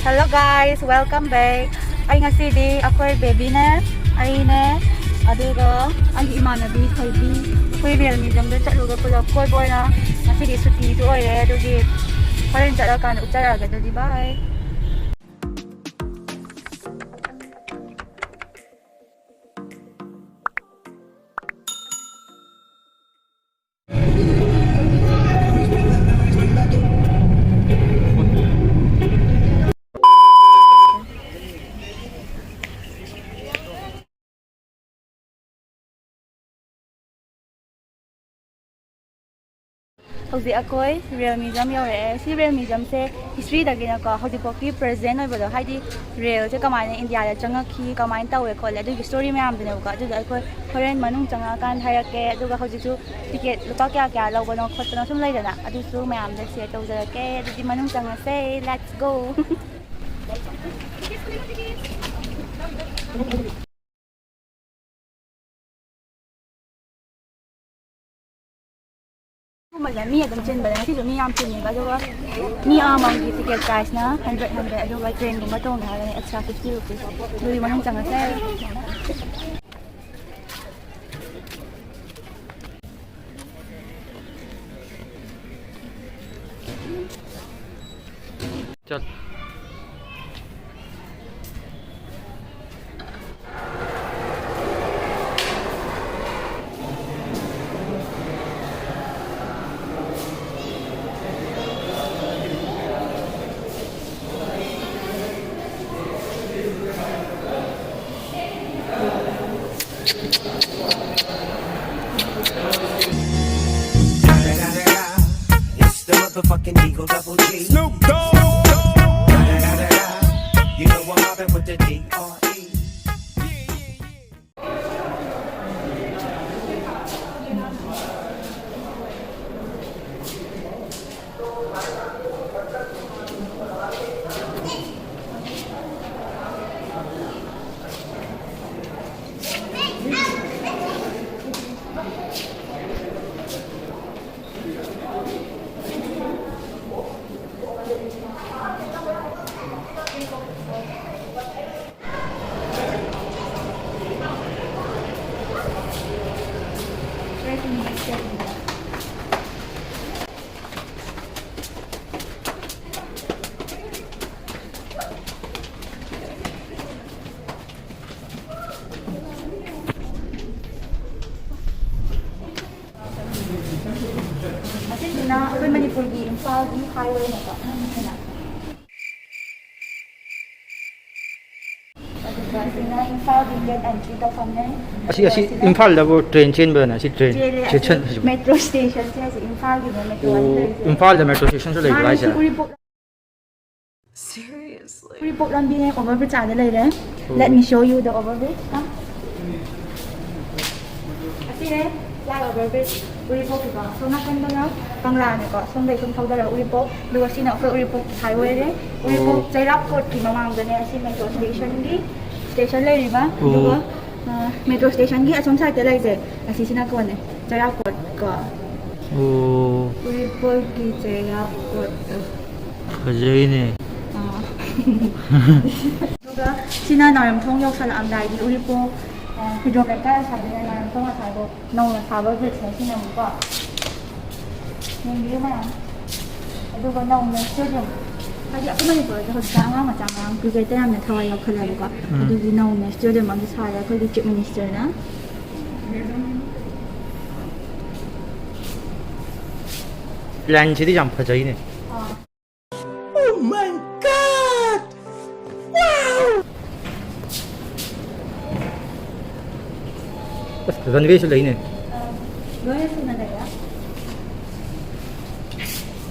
Hello guys, welcome back. Ay ngasidi ako'y baby na. Ay na. Aduga ang imanabi Khaibi. Ako'y real museum doon chatluga pula ko boy na. Ngasidi suti do oy adugi. Parin chatlakan utara agad di bye. How's ako'y real museum yore. Si real museum se history dagina ko hojipokki present oi bodo haidi real je kamane India da changakhi kamane tawe ko le du story mayam dine ko adu ako'y foreign manung changa kan hairake aduga hojisu ticket lupa kya kya lawbono khotna sum laidana adu su mayam da share tawjarake adu manung changa se let's go. Mi adum chen bala si mi am chen ba jo mi among di ticket price na 100 ado ba train mo to na extra 50 rupees dui manong changa sai चल It's the motherfucking Eagle Double G. Snoop Dogg. You know I'm mobbing with the D.R.E. na ako'y Manipur gi Imphal gi highway na to na aduga sina Imphal gi get entry to famne असी इम्फाल दा वो train चेन बना सी train station metro station se Imphal gi metro Imphal दा metro station से लेके आया Seriously? Report lambi ne overbridge ada lai re. Let me show you the overbridge. Asine fly overbridge report ko. So na kan na pangla ne ko. So dai sum thawda report. Do asina for report highway re. Report Jairap port ki mamang ne asine metro station lai riba. Do metro station gi achom side te lai je. Asina ko ne Jairap port ko. O Report ki Jairap port. खजई ने 누가 지난 나름통 역사를 안다이디 우리 뭐 그저께까지 사진을 나름통을 살고 너무 사법을 제시는 거 얘기만 누가 너무 스튜디오 아직 앞만 보여서 장황 장황 그게 때문에 더 역할을 하고 누구 너무 스튜디오 먼저 사야 거기 집 미니스터나 plan Chhedi जाम खजई ने Oh my God! बस runway से लेने 너의 손은 내가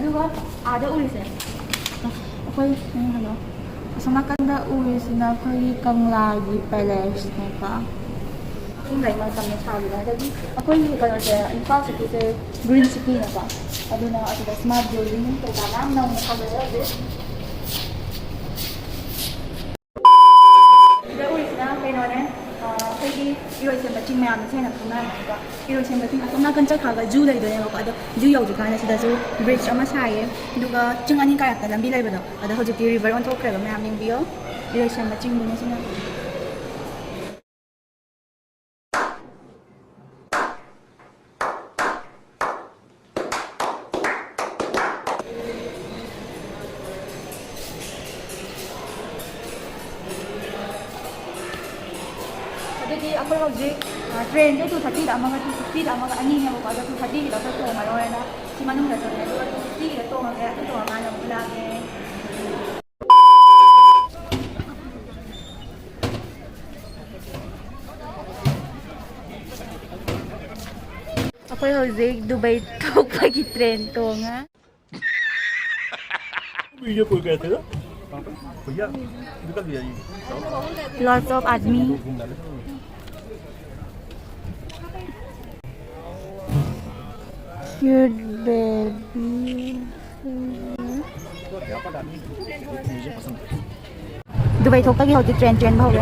누가 아들 우리세 거의 하나 Samakanda uwi sina ko'y Kanglagi Palace na pa. Yung gay man kami sabi na. Jadi ako yung kanon siya, in fact, sa Green City na pa. Ado na ito smart building yung tatanam na mga kamera. Ito uwi sina, kay nonen, ko'y 이로이센바 찡 매암 세나 보나니까 이로이센바 찡 아까 나간 짝하가 주 레이더네요. 아도 주 여우지간에 시다주 브리지 아마 사이에 누가 찡 아닌 가약다 람비 레이버도 아도 허지 리버 온 토크레가 매암 링비요 이로이센바 찡 보내 시나 ꯑꯗꯨꯗꯤ ꯑꯩꯈꯣꯏ ꯍꯧꯖꯤꯛ ꯇ꯭ꯔꯦꯟꯁꯦ 2:30ꯗ ꯑꯃꯒ 2:50ꯗ ꯑꯃꯒ ꯑꯅꯤꯅꯦꯕꯀꯣ ꯑꯗꯣ 2:30ꯒꯤꯗ ꯑꯩꯈꯣꯏ ꯇꯣꯡꯉꯔꯣꯏꯅ ꯁꯤ ꯃꯅꯨꯡꯗ ꯆꯠꯂꯦ ꯑꯗꯨꯒ 2:50ꯒꯤꯗ ꯇꯣꯡꯉꯒꯦ ꯑꯗꯨ ꯇꯣꯡꯉꯀꯥꯟꯗ ꯑꯃꯨꯛ ꯂꯥꯛꯑꯒꯦ ꯑꯩꯈꯣꯏ ꯍꯧꯖꯤꯛ ꯗꯨꯕꯥꯏ ꯊꯣꯛꯄꯒꯤ ꯇ꯭ꯔꯦꯟ ꯇꯣꯡꯉꯦ वीडियो कॉल कहते ना भैया निकल भैया जी lots of आदमी cute baby दुबई थोकपगी हौजिक ट्रेन भाव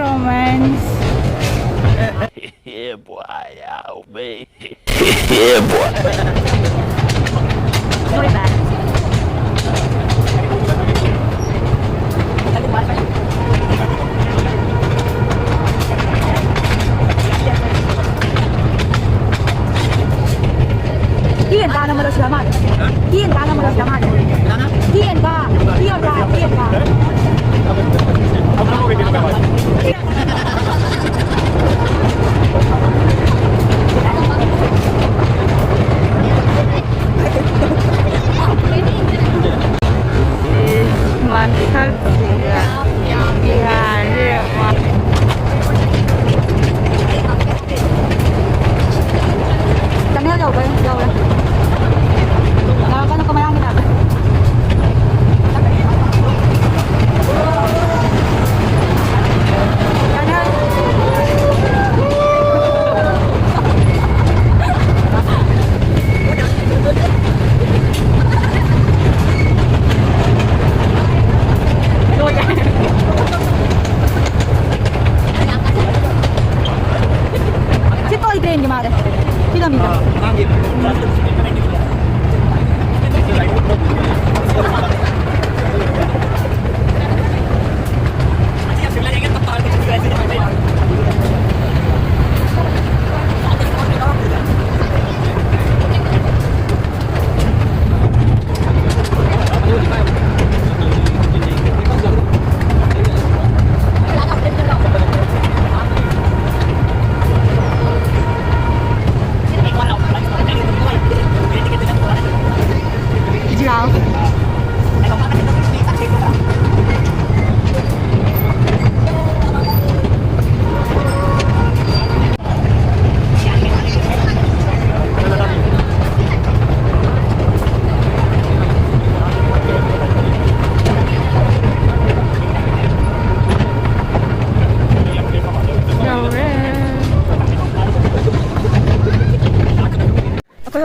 romance yeah boy yeah baby yeah boy Muy bad. Kian ka naman daw sila man. Kian ka naman daw sila man. Kian ka. Kian ka. Kian ka.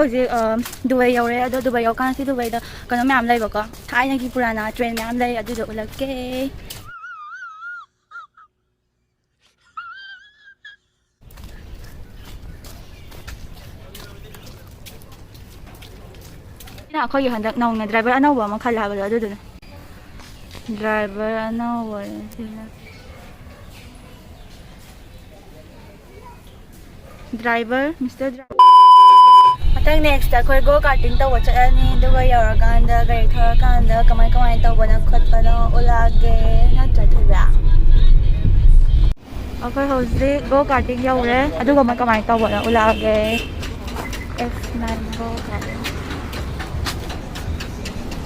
ꯍꯧꯖꯤꯛ Dubai ꯌꯧꯔꯦ ꯑꯗꯣ Dubai ꯌꯧꯔꯀꯥꯟꯗ ꯁꯤ ꯗꯨꯕꯥꯏꯗ ꯀꯩꯅꯣ ꯃꯌꯥꯝ ꯂꯩꯕꯀꯣ ꯊꯥꯏꯅꯒꯤ ꯄꯨꯔꯥꯅ train ꯃꯌꯥꯝ ꯂꯩ ꯑꯗꯨꯗꯣ ꯎꯠꯂꯛꯀꯦ ꯁꯤꯅ ꯑꯩꯈꯣꯏꯒꯤ ꯍꯟꯗꯛ ꯅꯧꯅ ꯗ꯭ꯔꯥꯏꯚꯔ ꯑꯅꯧꯕ ꯑꯃ ꯈꯜꯂꯦ ꯍꯥꯏꯕꯗꯣ ꯑꯗꯨꯗꯨꯅ ꯗ꯭ꯔꯥꯏꯚꯔ ꯑꯅꯧꯕ ꯗ꯭ꯔꯥꯏꯚꯔ ꯃꯤꯁꯇꯔ ꯗ꯭ꯔꯥꯏꯚꯔ ꯃꯊꯪ ꯅꯦꯛꯁꯇ ꯑꯩꯈꯣꯏ ꯒꯣ ꯀꯥꯔꯇꯤꯡ ꯇꯧꯕ ꯆꯠꯂꯅꯤ ꯑꯗꯨꯒ ꯌꯧꯔꯀꯥꯟꯗ ꯒꯥꯔꯤ ꯊꯧꯔꯀꯥꯟꯗ ꯀꯃꯥꯏ ꯇꯧꯕꯅꯣ ꯈꯣꯠꯄꯅꯣ ꯎꯠꯂꯛꯑꯒꯦ ꯅꯠꯇ꯭ꯔ ꯊꯣꯏꯕ ꯑꯩꯈꯣꯏ ꯍꯧꯖꯤꯛ ꯒꯣ ꯀꯥꯔꯇꯤꯡ ꯌꯧꯔꯦ ꯑꯗꯨꯒ ꯀꯃꯥꯏ ꯇꯧꯕꯅꯣ ꯎꯠꯂꯛꯑꯒꯦ F9 Go Karting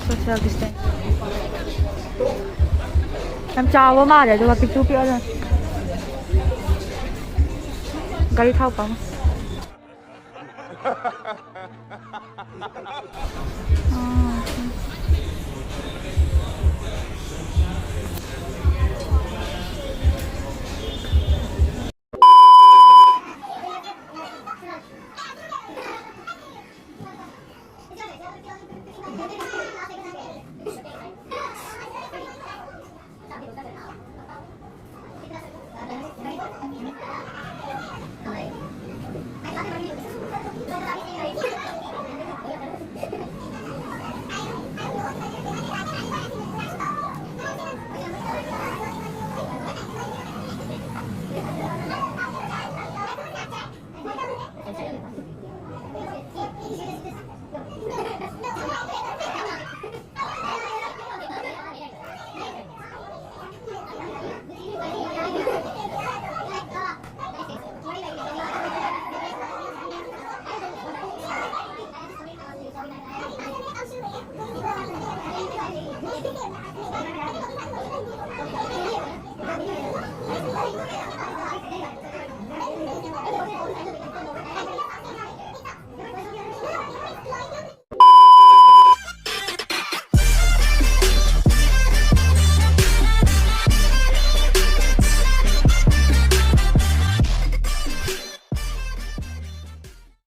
social distance ꯌꯥꯝ ꯆꯥꯎꯕ ꯃꯥꯜꯂꯦ ꯑꯗꯨꯒ ꯄꯤꯛꯇꯨ ꯄꯤꯛꯑꯒ ꯒꯥꯔꯤ ꯊꯥꯎ ꯄꯝ